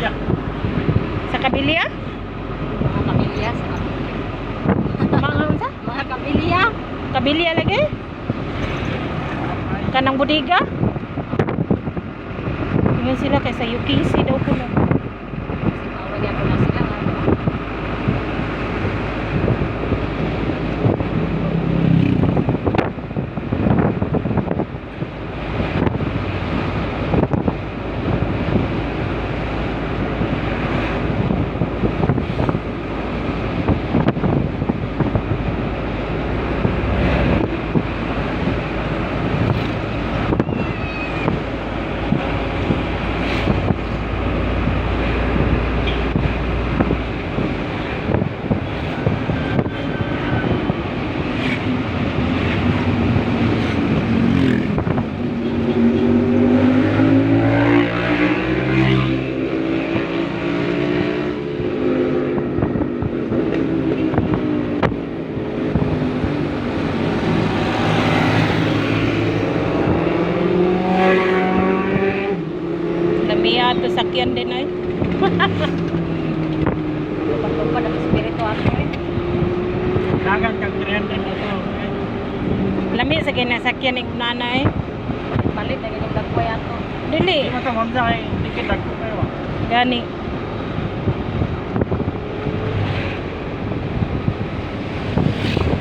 kabilya. Sa kabilya? Mga kabilya sa Mga unsa? mga kabilya. Kabilya lagi? Kanang bodega? Ngayon sila kay sa UKC daw po no. Mawali ako na sila nga. Lamiya to sakyan din ay. Tupad ang espiritu ato eh. Dagan kang 300 na to. Lami sa kinasakyan ng nanay. Palit na ganyan dagway ato. Dili. Hindi mo ito mamsa kay tikit ako kayo. Gani.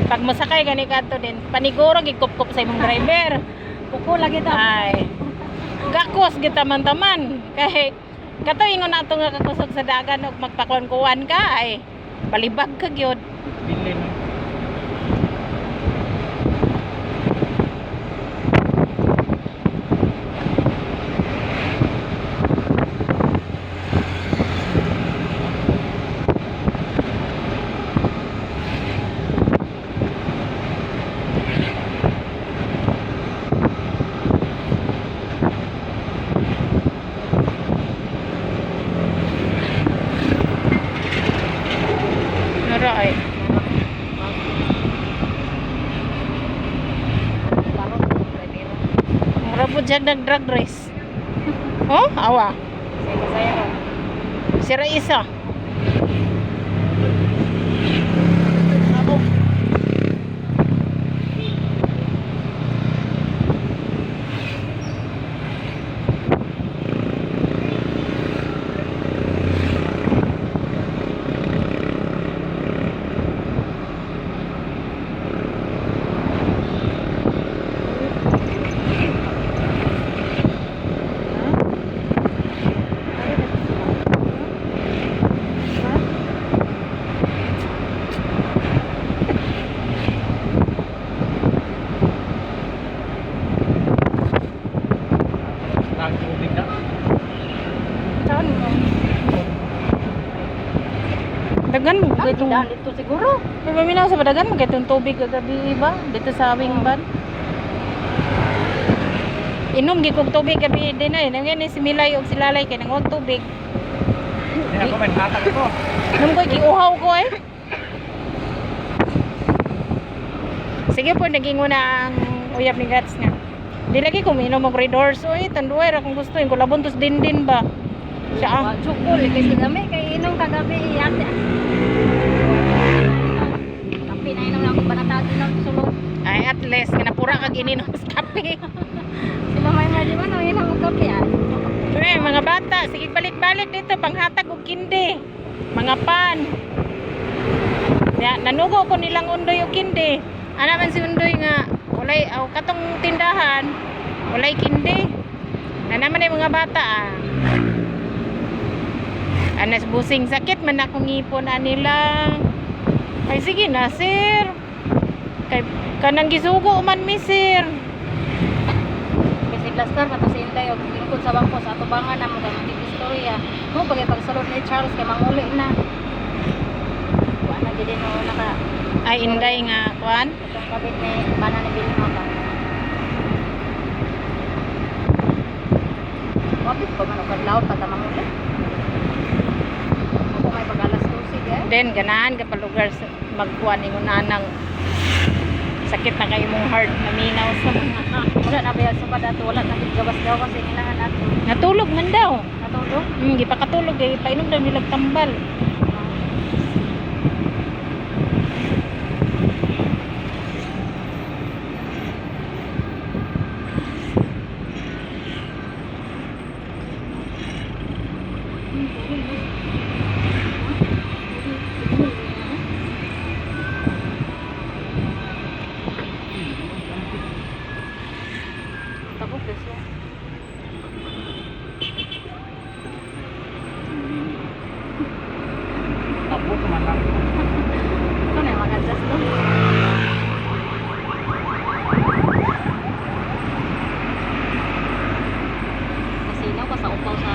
Pag masakay gani kadto din, paniguro gikup-kup sa imong driver. Kuko lagi ta. Ay. Gakos kita man taman. Kay kato ingon nato nga kakusog sa dagan ug magpakuan-kuan ka ay balibag ka gyud. Bilin. Nara ay. Parang driver. Mura po dyan nag-drag race. Oh, awa. Saya ron. Sira isa. Ang tubig na. Saan mo? Dagan mo Ay, itong daan dito siguro. paminaw sa padagan mo itong tubig kagabi ba? Dito sa awing ban. Inom gikog tubig gabi din ay. Nangyay si Milay og si Lalay kay nangwag tubig. Hindi ako may hatag ito. Nung ko'y giuhaw ko eh. Sige po, naging una ang uyab ni Gats nga. Di lagi ko minom og Red Horse. Uy, tanduay ra kung gusto. Yung kulabon tos din ba? Siya ah. Wa chukol kasi kami kay inong kagabi yate. Kapi na inong ako banatado ng sulod. Ay, at least, nga napura kag ininom sa kape. Sila may di man ang inong kape ah. Eh, mga bata, sige balik-balik dito, panghatag og kindi. Mga pan. Ya, nanugo ko nilang undoy og kindi. Ana man si undoy nga, walay, katong tindahan, walay kindi. Na naman yung mga bata ah. Anas busing sakit man akong ngipon nila. Ay sige na sir. Kay kanang gisugo man mi sir. Kasi plaster na to si Inday og lingkod sa bangko sa atubangan na mo dahil mga istorya. Mo bagay pagsulod ni Charles kay manguli na. Wa na gid no naka Ay inday nga kuan. itong kabit ni bana ni Billy mo ba. Wapit pa man og kadlaw pa ta manguli. Ako may pag-alas 12 eh. Then ganahan ka pa lugar sa magkuan ningon anang sakit na kay mong heart naminaw sa mga Wala na ba sa padato wala na gid gabas daw kasi inahan ato. Natulog man daw. Natulog? Gipakatulog eh, painom daw nilag tambal. Tabog na siya. Tabo ka man lang. Ito na yung mga adjust to. Kasinaw ka sa upaw sa...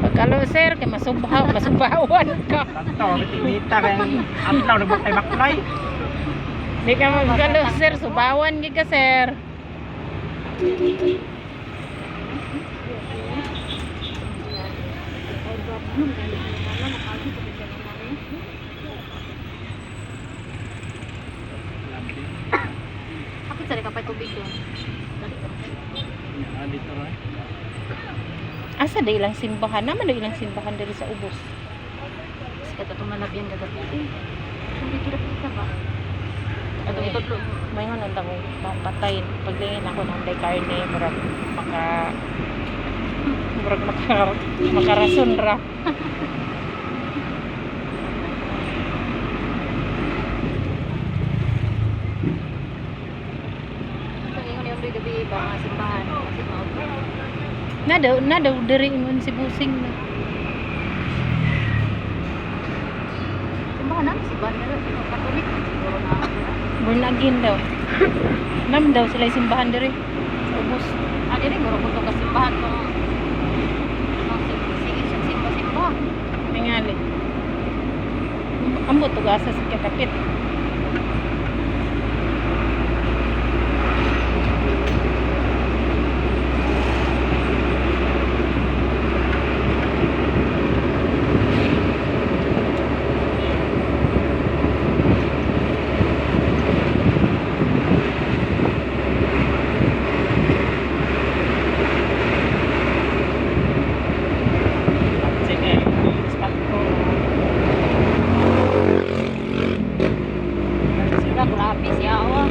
Pagkalo sir, kay masubawan ka. Tanto, bitinita kayang adlaw na bukay maklay. Di ka magkalo sir, subawan gid ka sir. Kapit sa kapay tubig yun. Dito rin. Asa da ilang simbahan? Naman da ilang simbahan diri sa ubos. Kasi kata tumalabyan kagabi. Hindi ko na ba? Ato ito to. May nga nang papatay. Paglingin ako ng day karne, murag makarason ra. Ito yung gabi ba mga simbahan. Kasi mauto. Nadaw diri ingon si Busing na. Simbahan namin si Bandera. Katolik. Siguro na. Born again daw. Nam daw sila simbahan diri sa ubos. Ano rin, guro ko ito kasimbahan itong simba-simba. Tingali. Ambot to gasa sa kakapit. Sige, spot ko. Sila, grabe siya. Oh.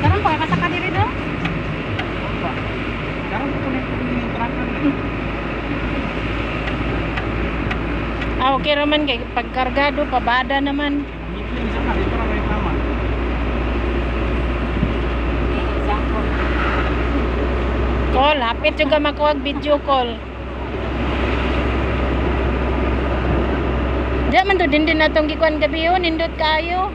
Karon pa kasaka diri do? Karon ko na yung trakan. Okay raman kay pagkargado pabada naman. Ngipin sa ka dito ra may tama. Example. Call, hapit juga makuwag video call. Diyan man to din natong gikuan gabi yun, nindot kayo.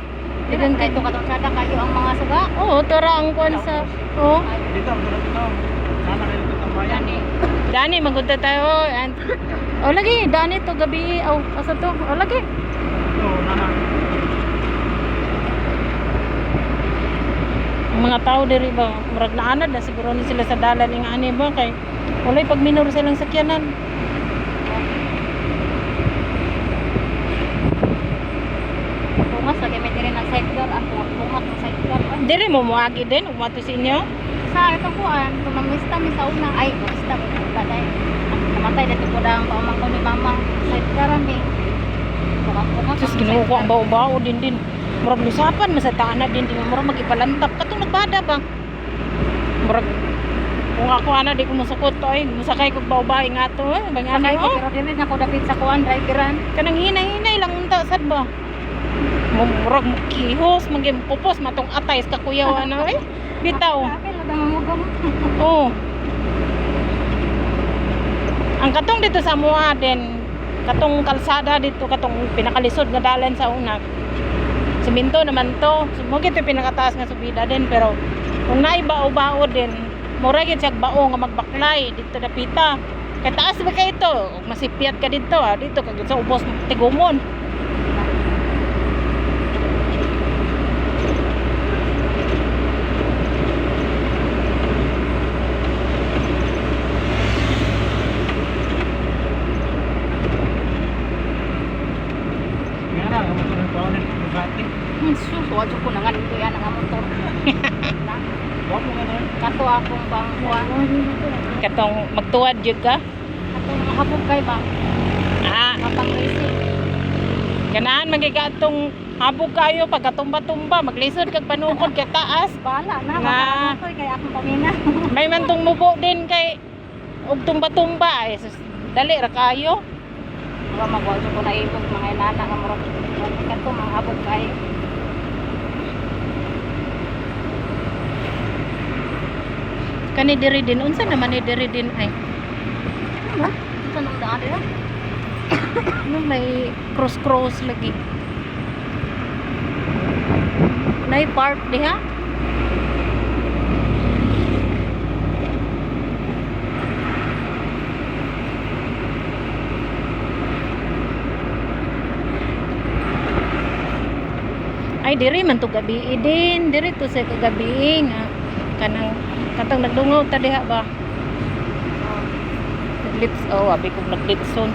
Digang kayo katong sada kayo ang mga suga. Oo, tora ang kuan sa. Oo. Dito, dito. Sana kayo dito tambayan. Yan eh. Dani magunda tayo. Oh lagi, dani to gabi. Oh, asa to? Oh lagi. Oo, nana. Ang mga tao diri ba, murag naanad na siguro ni sila sa dalan ing ani ba kay walay pag minor silang sakyanan. Bungas lagi may diri ng sidecar. Ako, bungat ng sidecar. Diri mo moagi din ug mato sa inyo. Sa ito po, tumamista mi sa una. Ay, basta mo taday. Namatay dito po lang paumang ko ni mama. Sidecar mi. Bungat-bungat. Sus Ginoo ko ang bao-bao din. Murag lusapan man sa taana din murag magipalantap katong nagbada ba. Murag kung ako ana di ko musukot to ay musakay kog bao-bao nga to bang Sakay ano ko, pero dili na ko dapit sa kuan, driveran. kanang hinay-hinay lang unta sad ba. Murag kihos magim pupos matong atay sa kuyaw ano eh. Bitaw. Kapil, wala mamugam. Oo. Ang katong dito sa Mua din, katong kalsada dito, katong pinakalisod nga dalan sa una. Siminto naman to. Mo gito pinakataas nga subida din pero kung naibao-bao din, mura gid siya bao nga magbaklay dito dapita. Kay taas ba kayo ito? Masipiat ka dito ah. Dito kag sa ubos tigumon. Kaya na, motor ng paunin, Bugatti. Sus, wadyo ko na nga nito yan ang motor. Na, Huwag mo gano'n. kato akong pangkuha. Katong magtuwad jud ka. Katong mahabog kay ba? Ah, Kapang racing. ganahan magigatong habog kayo pagkatumba-tumba, maglisod kag panukod kay taas. Bala na, Na. makamotor kaya akong pamina. May man tong mubo din kay og tumba-tumba ay sus, dali ra kayo. Mga magwadyo ko na ibog mga inana nga murag. Kato mahabog kayo. Kani diri din unsa naman ni diri din ay. Ano? Saan ang daan nila? Ano may cross lagi. Nay park diha. Ay diri man to gabi din, diri to sa kagabi nga kanang katong nagdungaw ta diha ba. Naglits abi ko naglitson.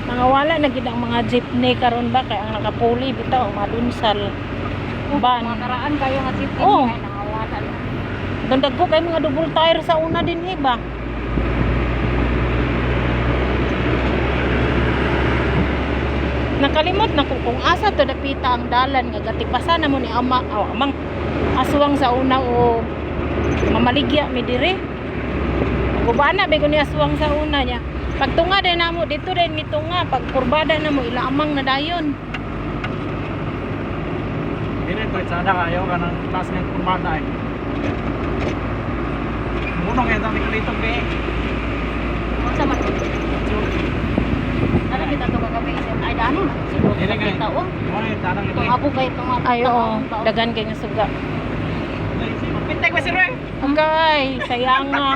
Mga wala na gid ang mga jeepney karon ba kay ang nakapuli bitaw madunsal. Ban. Mga karaan kayo nga jeep Oo. ay nangawala na. Dandag ko kay mga double tire sa una din ba. Nakalimot na ko kung asa to napita ang dalan nga gatipasan na mo ni ama amang aswang sa una o mamaligya mi dire. Gubana be ko ni aswang sa una niya. Pagtunga din namo dito din mitunga pag kurbada na mo ila amang na dayon. Hindi rin, sana kayo ka ng class ng kurbada eh. Munong yan dami ko dito, be. Kung sa man. Ano kita to kagabi? Ay dani. Siguro Hindi nga. kita o. Ano yung tanang ito Itong eh. habog kay itong Ay oo, dagan kay nga suga. Pintay ko si Roy. Okay, sayang nga.